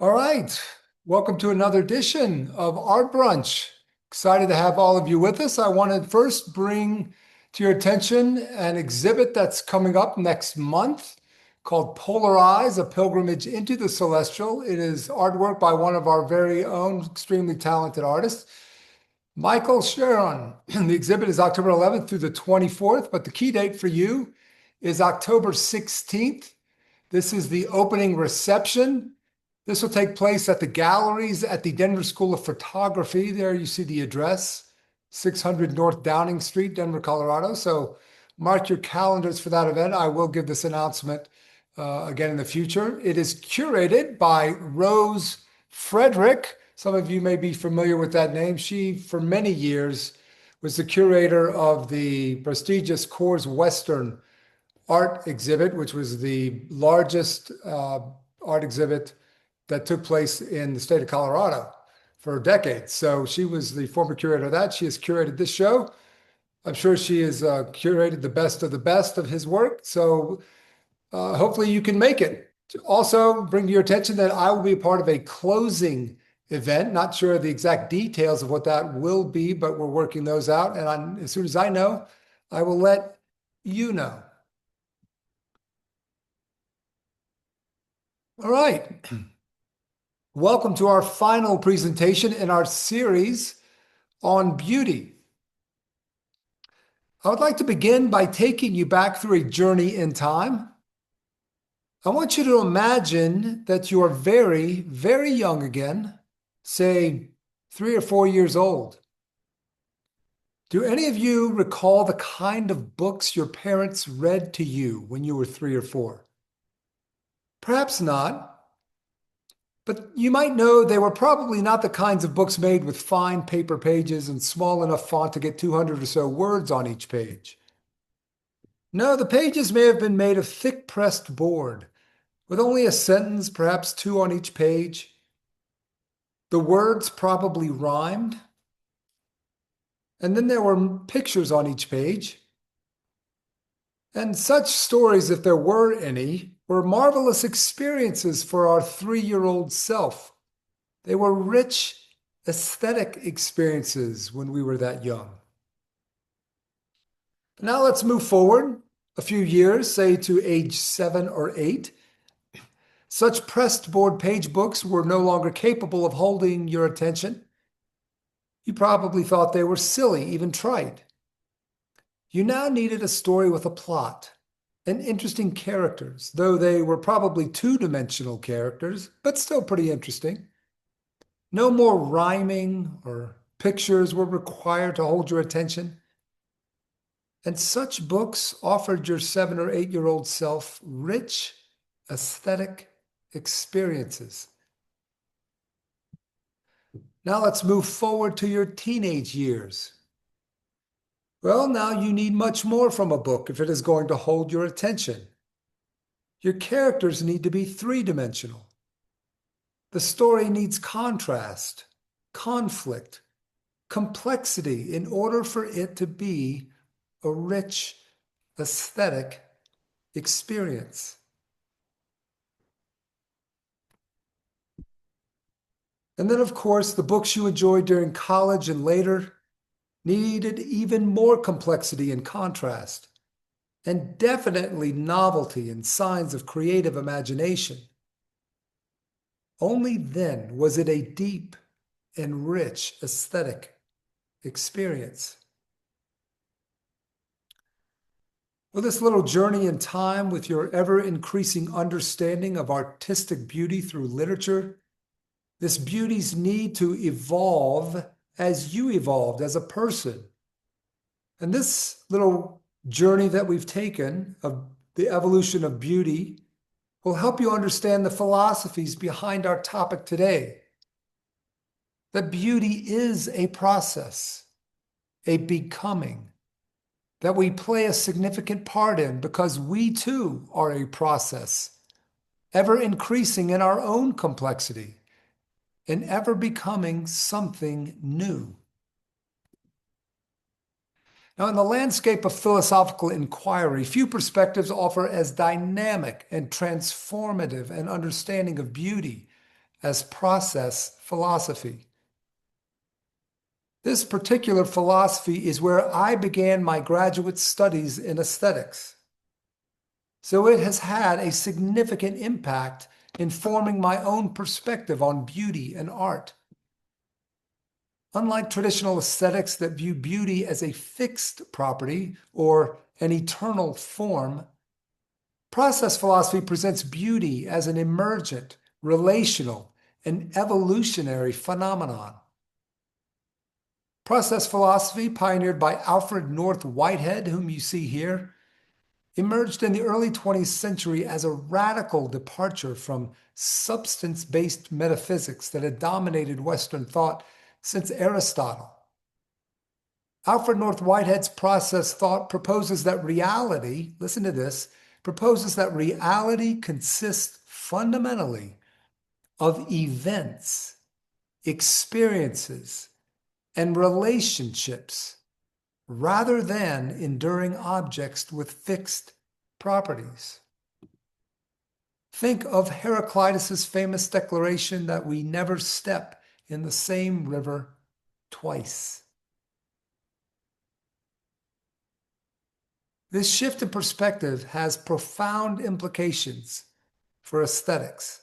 All right. Welcome to another edition of Art Brunch. Excited to have all of you with us. I want to first bring to your attention an exhibit that's coming up next month called Polar Eyes, a pilgrimage into the celestial. It is artwork by one of our very own extremely talented artists, Michael Sharon. The exhibit is October 11th through the 24th, but the key date for you is October 16th. This is the opening reception. This will take place at the galleries at the Denver School of Photography. There you see the address, 600 North Downing Street, Denver, Colorado. So mark your calendars for that event. I will give this announcement again in the future. It is curated by Rose Frederick. Some of you may be familiar with that name. She, for many years, was the curator of the prestigious Coors Western art exhibit, which was the largest art exhibit that took place in the state of Colorado for decades. So she was the former curator of that. She has curated this show. I'm sure she has curated the best of his work. So hopefully you can make it. Also, bring to your attention that I will be a part of a closing event. Not sure the exact details of what that will be, but we're working those out. And as soon as I know, I will let you know. All right. Welcome to our final presentation in our series on beauty. I would like to begin by taking you back through a journey in time. I want you to imagine that you are very, very young again, say 3 or 4 years old. Do any of you recall the kind of books your parents read to you when you were 3 or 4? Perhaps not. But you might know they were probably not the kinds of books made with fine paper pages and small enough font to get 200 or so words on each page. No, the pages may have been made of thick pressed board, with only a sentence, perhaps 2 on each page. The words probably rhymed. And then there were pictures on each page. And such stories, if there were any, were marvelous experiences for our 3-year-old self. They were rich, aesthetic experiences when we were that young. Now let's move forward a few years, say to age 7 or 8. Such pressed board page books were no longer capable of holding your attention. You probably thought they were silly, even trite. You now needed a story with a plot and interesting characters, though they were probably two-dimensional characters, but still pretty interesting. No more rhyming or pictures were required to hold your attention. And such books offered your 7 or 8-year-old self rich, aesthetic experiences. Now let's move forward to your teenage years. Well, now you need much more from a book if it is going to hold your attention. Your characters need to be three-dimensional. The story needs contrast, conflict, complexity in order for it to be a rich, aesthetic experience. And then, of course, the books you enjoyed during college and later needed even more complexity and contrast, and definitely novelty and signs of creative imagination. Only then was it a deep and rich aesthetic experience. Well, this little journey in time with your ever-increasing understanding of artistic beauty through literature, this beauty's need to evolve as you evolved as a person. And this little journey that we've taken of the evolution of beauty will help you understand the philosophies behind our topic today. That beauty is a process, a becoming, that we play a significant part in because we too are a process, ever increasing in our own complexity and ever becoming something new. Now, in the landscape of philosophical inquiry, few perspectives offer as dynamic and transformative an understanding of beauty as process philosophy. This particular philosophy is where I began my graduate studies in aesthetics. So it has had a significant impact in forming my own perspective on beauty and art. Unlike traditional aesthetics that view beauty as a fixed property or an eternal form, process philosophy presents beauty as an emergent, relational, and evolutionary phenomenon. Process philosophy, pioneered by Alfred North Whitehead, whom you see here, emerged in the early 20th century as a radical departure from substance-based metaphysics that had dominated Western thought since Aristotle. Alfred North Whitehead's process thought proposes that reality, listen to this, proposes that reality consists fundamentally of events, experiences, and relationships rather than enduring objects with fixed properties. Think of Heraclitus' famous declaration that we never step in the same river twice. This shift in perspective has profound implications for aesthetics.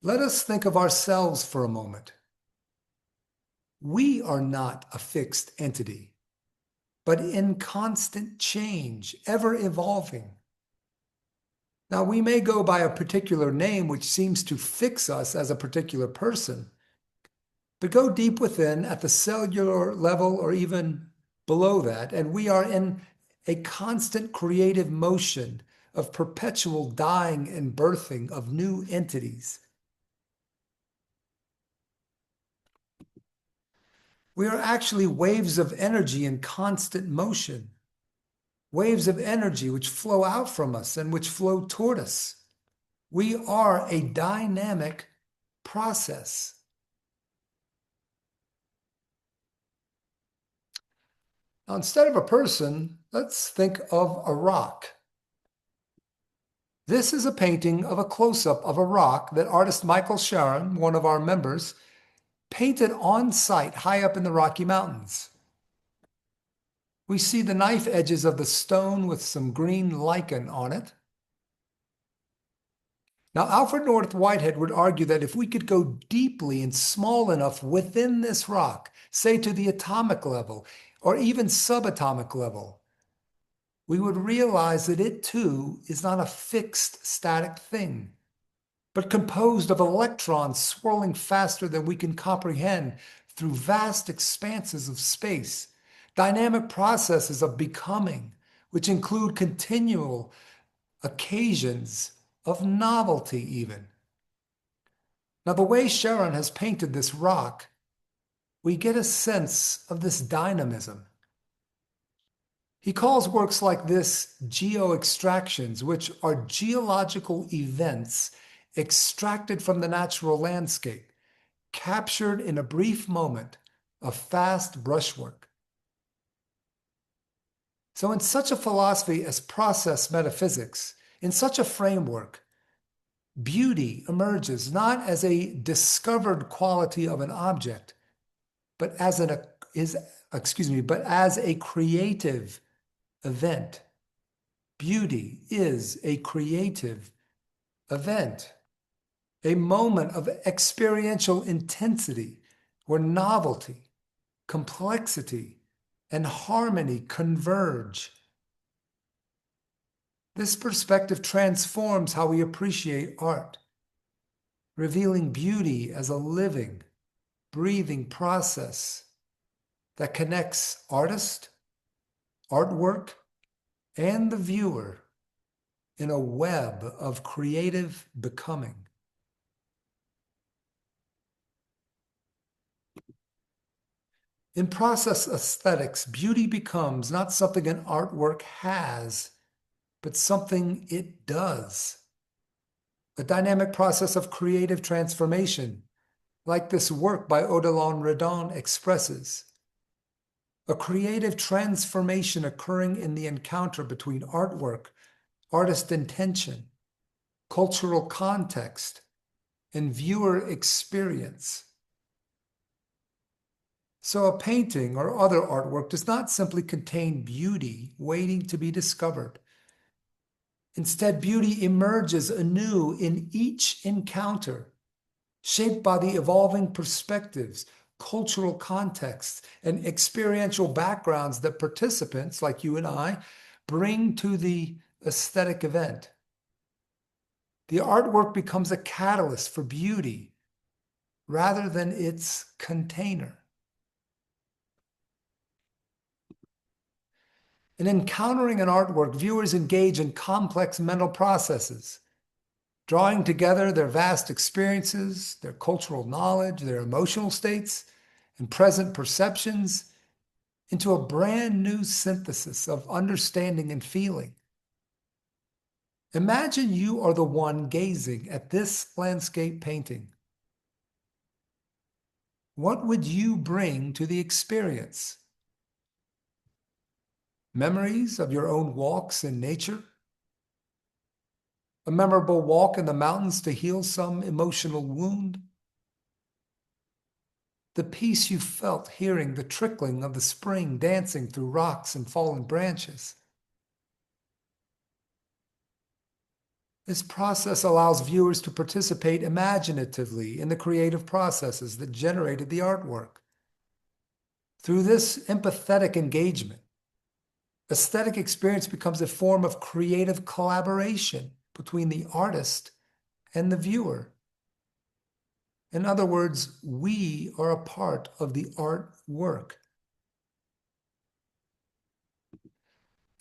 Let us think of ourselves for a moment. We are not a fixed entity, but in constant change, ever evolving. Now, we may go by a particular name which seems to fix us as a particular person, but go deep within at the cellular level or even below that, and we are in a constant creative motion of perpetual dying and birthing of new entities. We are actually waves of energy in constant motion, waves of energy which flow out from us and which flow toward us. We are a dynamic process. Now, instead of a person, let's think of a rock. This is a painting of a close-up of a rock that artist Michael Sharon, one of our members, painted on site high up in the Rocky Mountains. We see the knife edges of the stone with some green lichen on it. Now, Alfred North Whitehead would argue that if we could go deeply and small enough within this rock, say to the atomic level or even subatomic level, we would realize that it too is not a fixed static thing, but composed of electrons swirling faster than we can comprehend through vast expanses of space, dynamic processes of becoming, which include continual occasions of novelty even. Now, the way Sharon has painted this rock, we get a sense of this dynamism. He calls works like this geo-extractions, which are geological events extracted from the natural landscape, captured in a brief moment of fast brushwork. So in such a philosophy as process metaphysics, in such a framework, beauty emerges not as a discovered quality of an object, but as a creative event. Beauty is a creative event, a moment of experiential intensity where novelty, complexity, and harmony converge. This perspective transforms how we appreciate art, revealing beauty as a living, breathing process that connects artist, artwork, and the viewer in a web of creative becoming. In process aesthetics, beauty becomes not something an artwork has, but something it does. A dynamic process of creative transformation, like this work by Odilon Redon expresses. A creative transformation occurring in the encounter between artwork, artist intention, cultural context, and viewer experience. So a painting or other artwork does not simply contain beauty waiting to be discovered. Instead, beauty emerges anew in each encounter, shaped by the evolving perspectives, cultural contexts, and experiential backgrounds that participants, like you and I, bring to the aesthetic event. The artwork becomes a catalyst for beauty rather than its container. In encountering an artwork, viewers engage in complex mental processes, drawing together their vast experiences, their cultural knowledge, their emotional states, and present perceptions into a brand new synthesis of understanding and feeling. Imagine you are the one gazing at this landscape painting. What would you bring to the experience? Memories of your own walks in nature? A memorable walk in the mountains to heal some emotional wound? The peace you felt hearing the trickling of the spring dancing through rocks and fallen branches? This process allows viewers to participate imaginatively in the creative processes that generated the artwork. Through this empathetic engagement, aesthetic experience becomes a form of creative collaboration between the artist and the viewer. In other words, we are a part of the artwork.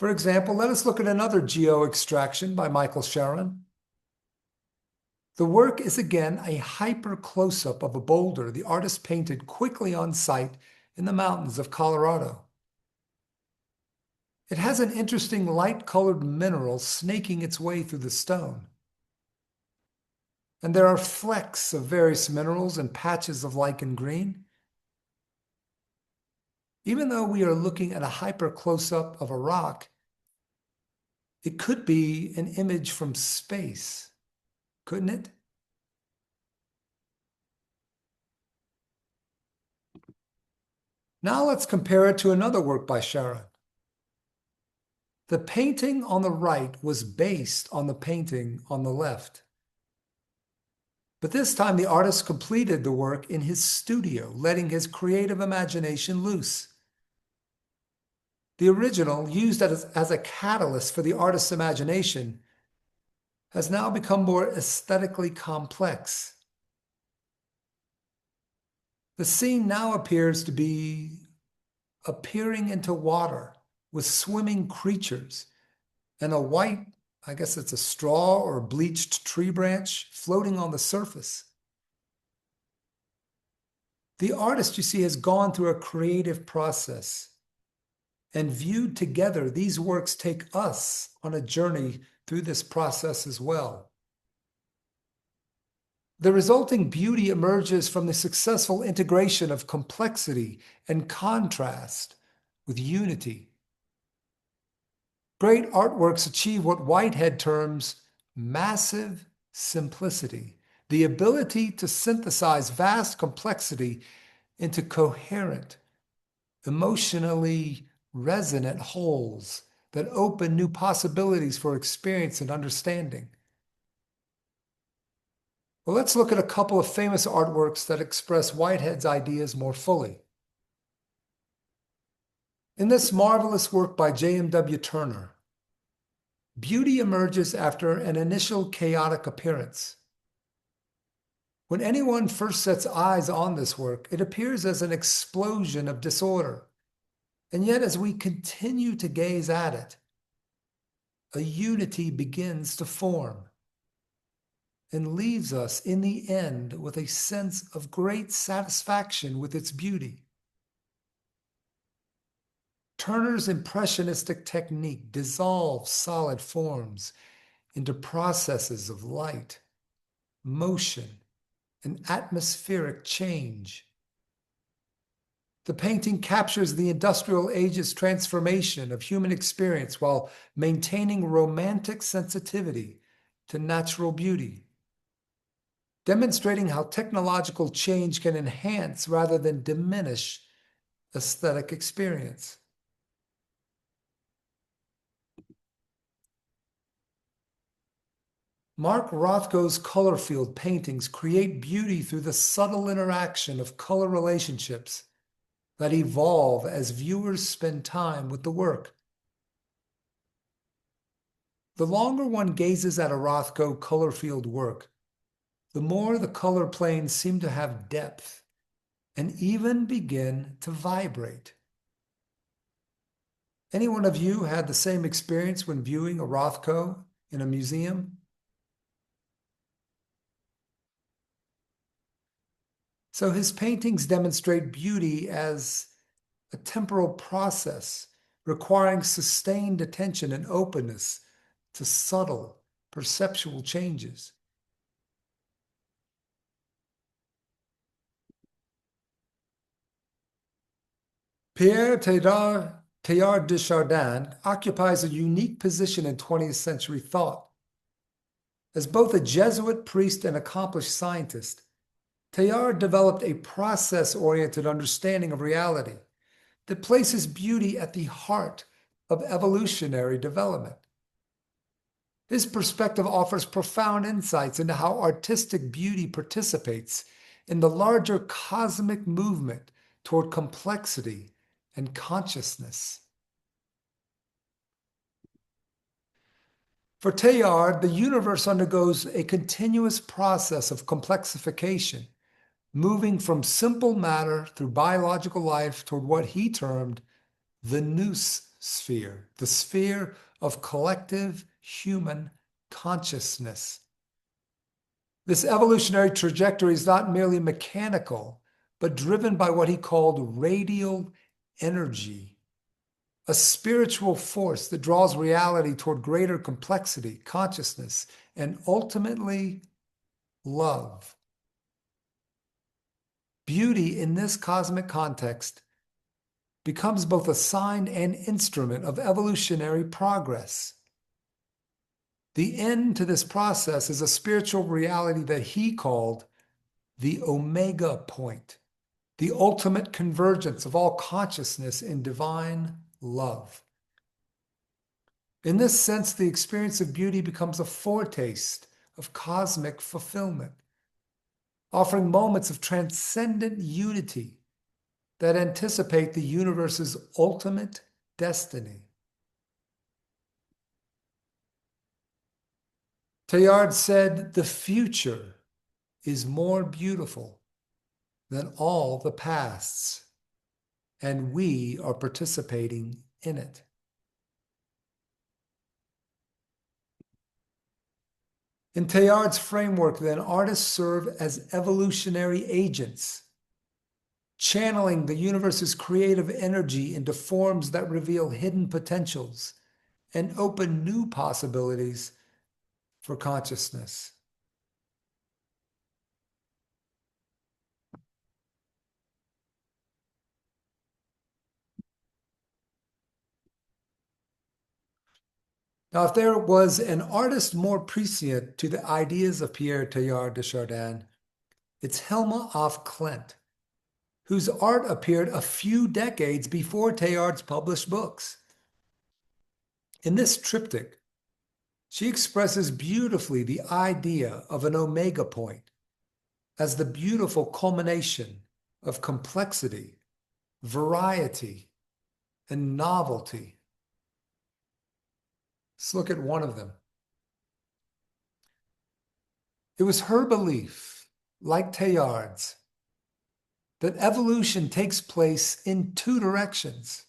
For example, let us look at another geo-extraction by Michael Sharon. The work is again a hyper close-up of a boulder the artist painted quickly on site in the mountains of Colorado. It has an interesting light-colored mineral snaking its way through the stone. And there are flecks of various minerals and patches of lichen green. Even though we are looking at a hyper close-up of a rock, it could be an image from space, couldn't it? Now let's compare it to another work by Sharon. The painting on the right was based on the painting on the left. But this time the artist completed the work in his studio, letting his creative imagination loose. The original, used as a catalyst for the artist's imagination, has now become more aesthetically complex. The scene now appears to be appearing into water with swimming creatures and a white, I guess it's a straw or a bleached tree branch floating on the surface. The artist, you see, has gone through a creative process, and viewed together, these works take us on a journey through this process as well. The resulting beauty emerges from the successful integration of complexity and contrast with unity. Great artworks achieve what Whitehead terms massive simplicity, the ability to synthesize vast complexity into coherent, emotionally resonant wholes that open new possibilities for experience and understanding. Well, let's look at a couple of famous artworks that express Whitehead's ideas more fully. In this marvelous work by J.M.W. Turner, beauty emerges after an initial chaotic appearance. When anyone first sets eyes on this work, it appears as an explosion of disorder. And yet, as we continue to gaze at it, a unity begins to form and leaves us in the end with a sense of great satisfaction with its beauty. Turner's impressionistic technique dissolves solid forms into processes of light, motion, and atmospheric change. The painting captures the industrial age's transformation of human experience while maintaining romantic sensitivity to natural beauty, demonstrating how technological change can enhance rather than diminish aesthetic experience. Mark Rothko's color field paintings create beauty through the subtle interaction of color relationships that evolve as viewers spend time with the work. The longer one gazes at a Rothko color field work, the more the color planes seem to have depth and even begin to vibrate. Any one of you had the same experience when viewing a Rothko in a museum? So his paintings demonstrate beauty as a temporal process requiring sustained attention and openness to subtle perceptual changes. Pierre Teilhard de Chardin occupies a unique position in 20th century thought. As both a Jesuit priest and accomplished scientist, Teilhard developed a process-oriented understanding of reality that places beauty at the heart of evolutionary development. His perspective offers profound insights into how artistic beauty participates in the larger cosmic movement toward complexity and consciousness. For Teilhard, the universe undergoes a continuous process of complexification, moving from simple matter through biological life toward what he termed the nous sphere, the sphere of collective human consciousness. This evolutionary trajectory is not merely mechanical, but driven by what he called radial energy, a spiritual force that draws reality toward greater complexity, consciousness, and ultimately love. Beauty in this cosmic context becomes both a sign and instrument of evolutionary progress. The end to this process is a spiritual reality that he called the Omega point, the ultimate convergence of all consciousness in divine love. In this sense, the experience of beauty becomes a foretaste of cosmic fulfillment, offering moments of transcendent unity that anticipate the universe's ultimate destiny. Teilhard said, "The future is more beautiful than all the pasts, and we are participating in it." In Teilhard's framework, then, artists serve as evolutionary agents, channeling the universe's creative energy into forms that reveal hidden potentials and open new possibilities for consciousness. Now, if there was an artist more prescient to the ideas of Pierre Teilhard de Chardin, it's Helma af Klint, whose art appeared a few decades before Teilhard's published books. In this triptych, she expresses beautifully the idea of an omega point as the beautiful culmination of complexity, variety, and novelty. Let's look at one of them. It was her belief, like Teilhard's, that evolution takes place in two directions,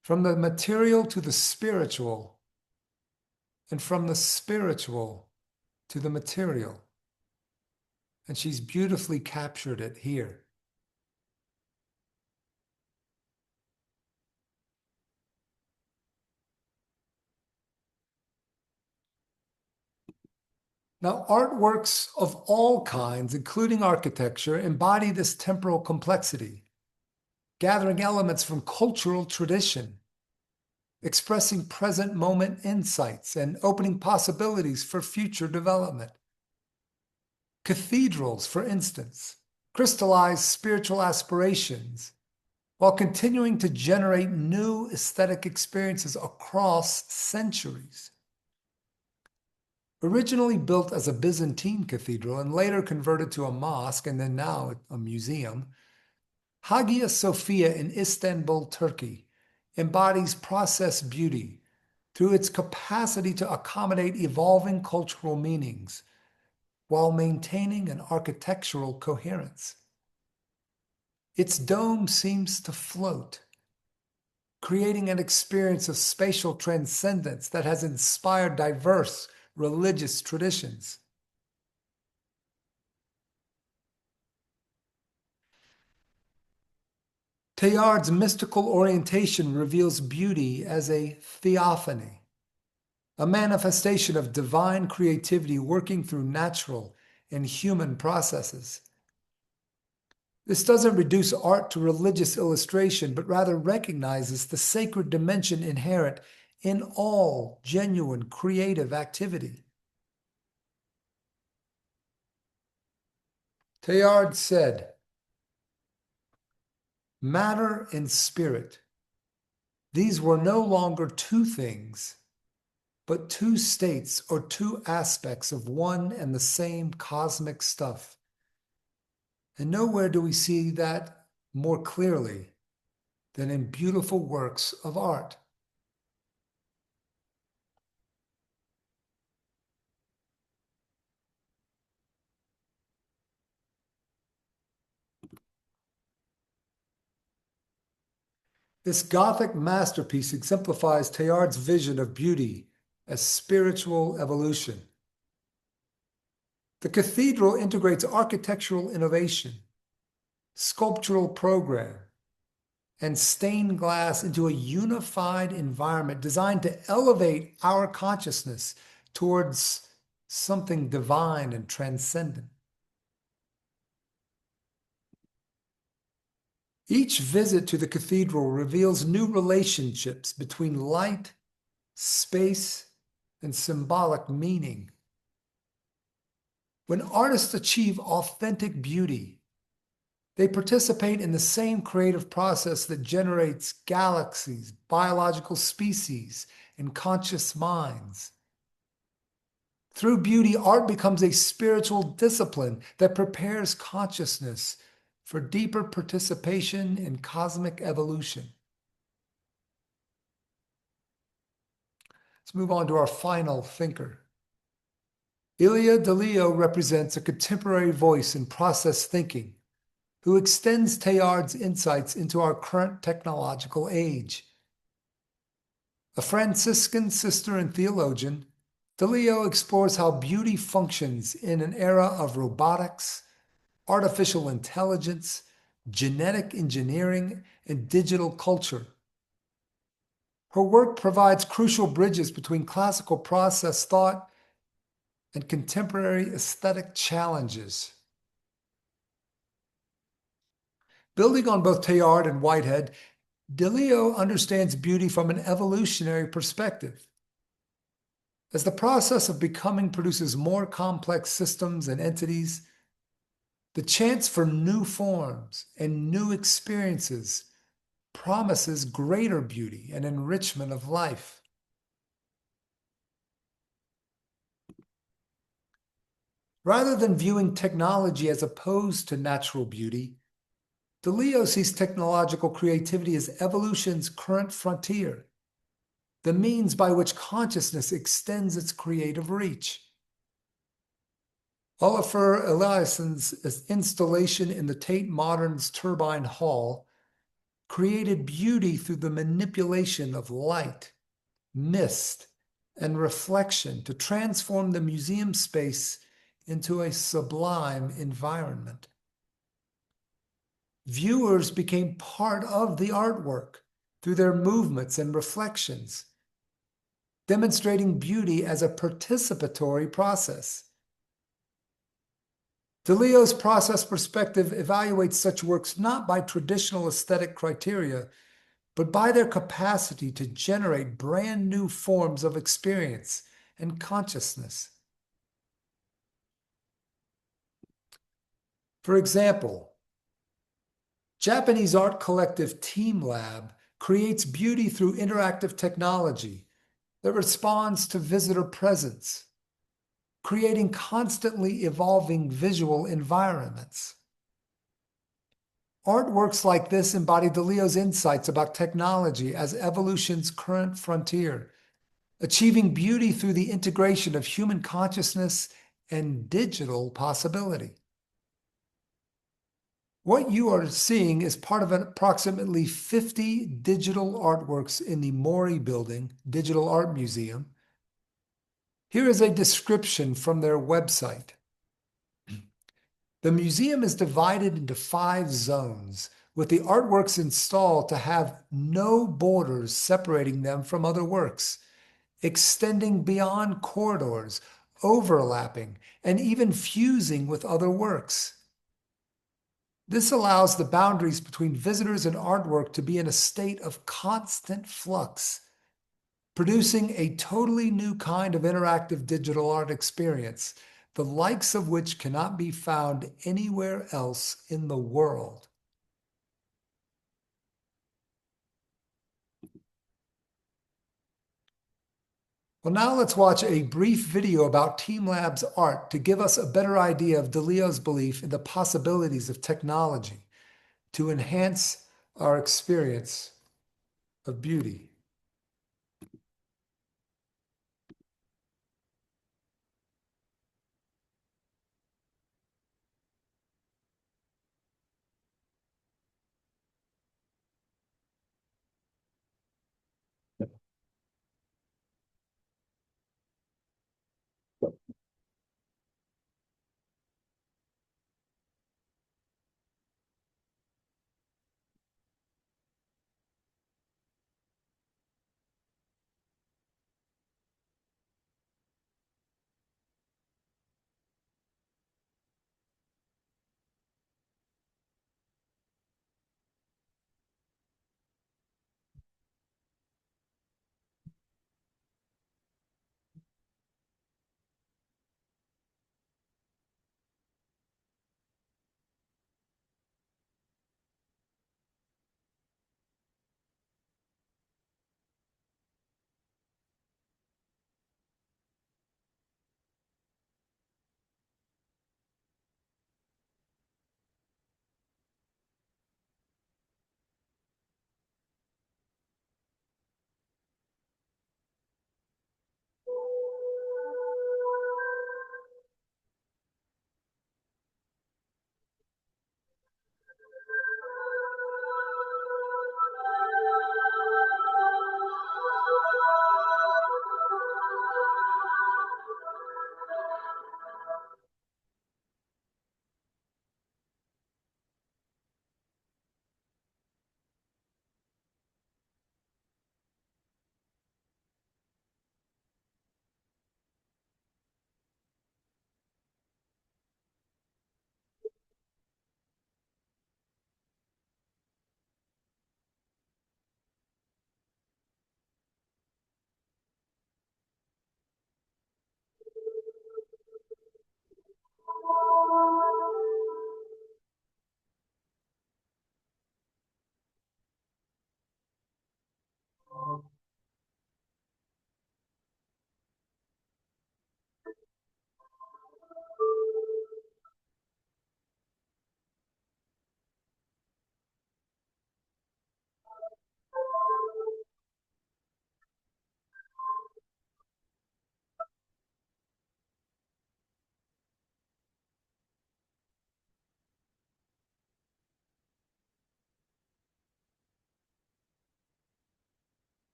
from the material to the spiritual, and from the spiritual to the material. And she's beautifully captured it here. Now, artworks of all kinds, including architecture, embody this temporal complexity, gathering elements from cultural tradition, expressing present moment insights and opening possibilities for future development. Cathedrals, for instance, crystallize spiritual aspirations while continuing to generate new aesthetic experiences across centuries. Originally built as a Byzantine cathedral and later converted to a mosque and then now a museum, Hagia Sophia in Istanbul, Turkey, embodies process beauty through its capacity to accommodate evolving cultural meanings while maintaining an architectural coherence. Its dome seems to float, creating an experience of spatial transcendence that has inspired diverse religious traditions. Teilhard's mystical orientation reveals beauty as a theophany, a manifestation of divine creativity working through natural and human processes. This doesn't reduce art to religious illustration, but rather recognizes the sacred dimension inherent in all genuine creative activity. Teilhard said, "Matter and spirit, these were no longer two things, but two states or two aspects of one and the same cosmic stuff. And nowhere do we see that more clearly than in beautiful works of art." This Gothic masterpiece exemplifies Teilhard's vision of beauty as spiritual evolution. The cathedral integrates architectural innovation, sculptural program, and stained glass into a unified environment designed to elevate our consciousness towards something divine and transcendent. Each visit to the cathedral reveals new relationships between light, space, and symbolic meaning. When artists achieve authentic beauty, they participate in the same creative process that generates galaxies, biological species, and conscious minds. Through beauty, art becomes a spiritual discipline that prepares consciousness for deeper participation in cosmic evolution. Let's move on to our final thinker. Ilya Delio represents a contemporary voice in process thinking who extends Teilhard's insights into our current technological age. A Franciscan sister and theologian, Delio explores how beauty functions in an era of robotics, artificial intelligence, genetic engineering, and digital culture. Her work provides crucial bridges between classical process thought and contemporary aesthetic challenges. Building on both Teilhard and Whitehead, Delio understands beauty from an evolutionary perspective. As the process of becoming produces more complex systems and entities, the chance for new forms and new experiences promises greater beauty and enrichment of life. Rather than viewing technology as opposed to natural beauty, Delio sees technological creativity as evolution's current frontier, the means by which consciousness extends its creative reach. Olafur Eliasson's installation in the Tate Modern's Turbine Hall created beauty through the manipulation of light, mist, and reflection to transform the museum space into a sublime environment. Viewers became part of the artwork through their movements and reflections, demonstrating beauty as a participatory process. Delio's process perspective evaluates such works not by traditional aesthetic criteria, but by their capacity to generate brand new forms of experience and consciousness. For example, Japanese art collective Team Lab creates beauty through interactive technology that responds to visitor presence, creating constantly evolving visual environments. Artworks like this embody DeLeo's insights about technology as evolution's current frontier, achieving beauty through the integration of human consciousness and digital possibility. What you are seeing is part of approximately 50 digital artworks in the Mori Building Digital Art Museum. Here is a description from their website. The museum is divided into 5 zones, with the artworks installed to have no borders separating them from other works, extending beyond corridors, overlapping, and even fusing with other works. This allows the boundaries between visitors and artwork to be in a state of constant flux, producing a totally new kind of interactive digital art experience, the likes of which cannot be found anywhere else in the world. Well, now let's watch a brief video about Team Lab's art to give us a better idea of DeLeo's belief in the possibilities of technology to enhance our experience of beauty.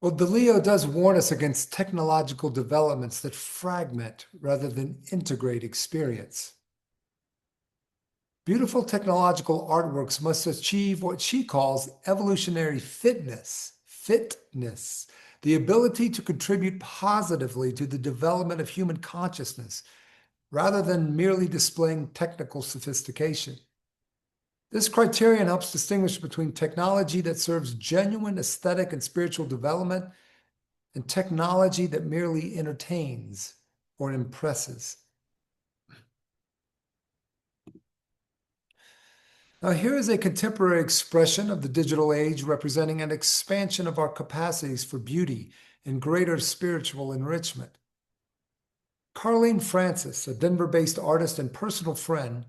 Well, DeLeo does warn us against technological developments that fragment rather than integrate experience. Beautiful technological artworks must achieve what she calls evolutionary fitness, the ability to contribute positively to the development of human consciousness, rather than merely displaying technical sophistication. This criterion helps distinguish between technology that serves genuine aesthetic and spiritual development and technology that merely entertains or impresses. Now, here is a contemporary expression of the digital age representing an expansion of our capacities for beauty and greater spiritual enrichment. Carlene Francis, a Denver-based artist and personal friend,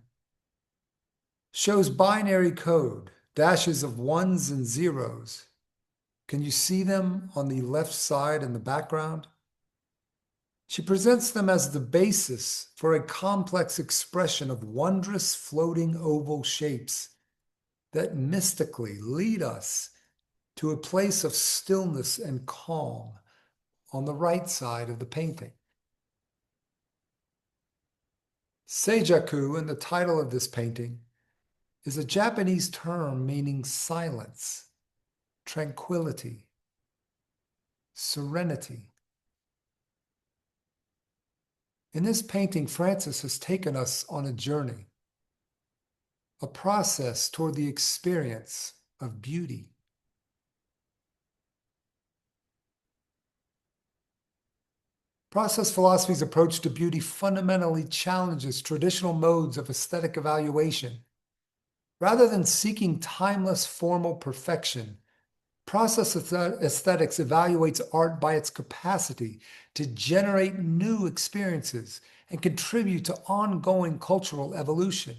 shows binary code, dashes of ones and zeros. Can you see them on the left side in the background? She presents them as the basis for a complex expression of wondrous floating oval shapes that mystically lead us to a place of stillness and calm on the right side of the painting. Seijaku, in the title of this painting, is a Japanese term meaning silence, tranquility, serenity. In this painting, Francis has taken us on a journey, a process toward the experience of beauty. Process philosophy's approach to beauty fundamentally challenges traditional modes of aesthetic evaluation. Rather than seeking timeless formal perfection, process aesthetics evaluates art by its capacity to generate new experiences and contribute to ongoing cultural evolution.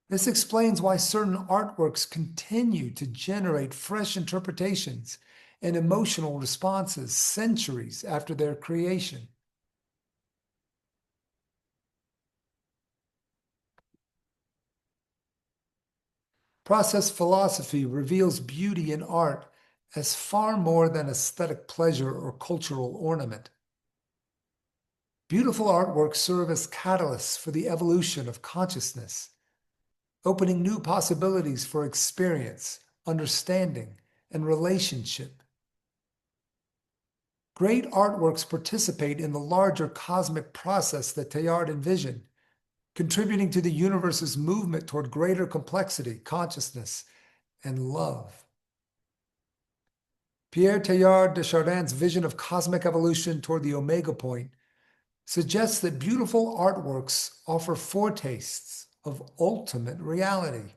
This explains why certain artworks continue to generate fresh interpretations and emotional responses centuries after their creation. Process philosophy reveals beauty in art as far more than aesthetic pleasure or cultural ornament. Beautiful artworks serve as catalysts for the evolution of consciousness, opening new possibilities for experience, understanding, and relationship. Great artworks participate in the larger cosmic process that Teilhard envisioned, contributing to the universe's movement toward greater complexity, consciousness, and love. Pierre Teilhard de Chardin's vision of cosmic evolution toward the omega point suggests that beautiful artworks offer foretastes of ultimate reality,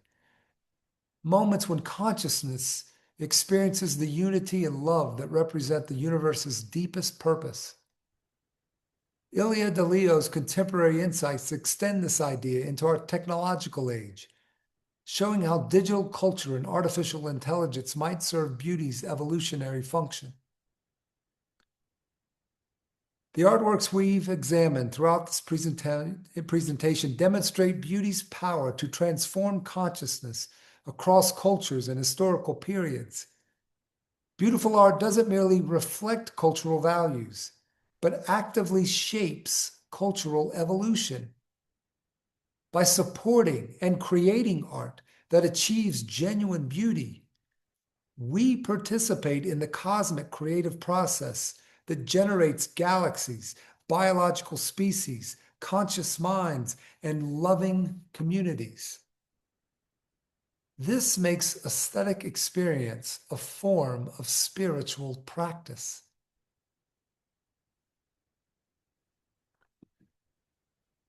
moments when consciousness experiences the unity and love that represent the universe's deepest purpose. Ilia DeLeo's contemporary insights extend this idea into our technological age, showing how digital culture and artificial intelligence might serve beauty's evolutionary function. The artworks we've examined throughout this presentation demonstrate beauty's power to transform consciousness across cultures and historical periods. Beautiful art doesn't merely reflect cultural values, but actively shapes cultural evolution. By supporting and creating art that achieves genuine beauty, we participate in the cosmic creative process that generates galaxies, biological species, conscious minds, and loving communities. This makes aesthetic experience a form of spiritual practice.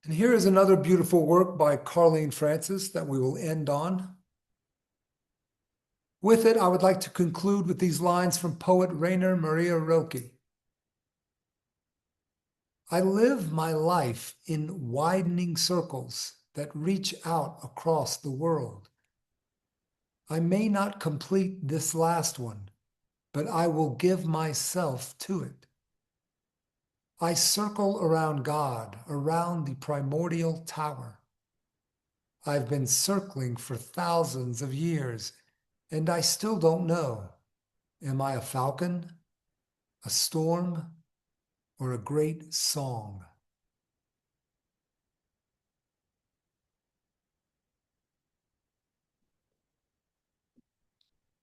And here is another beautiful work by Carlene Francis that we will end on. With it, I would like to conclude with these lines from poet Rainer Maria Rilke. I live my life in widening circles that reach out across the world. I may not complete this last one, but I will give myself to it. I circle around God, around the primordial tower. I've been circling for thousands of years, and I still don't know Am I a falcon, a storm, or a great song?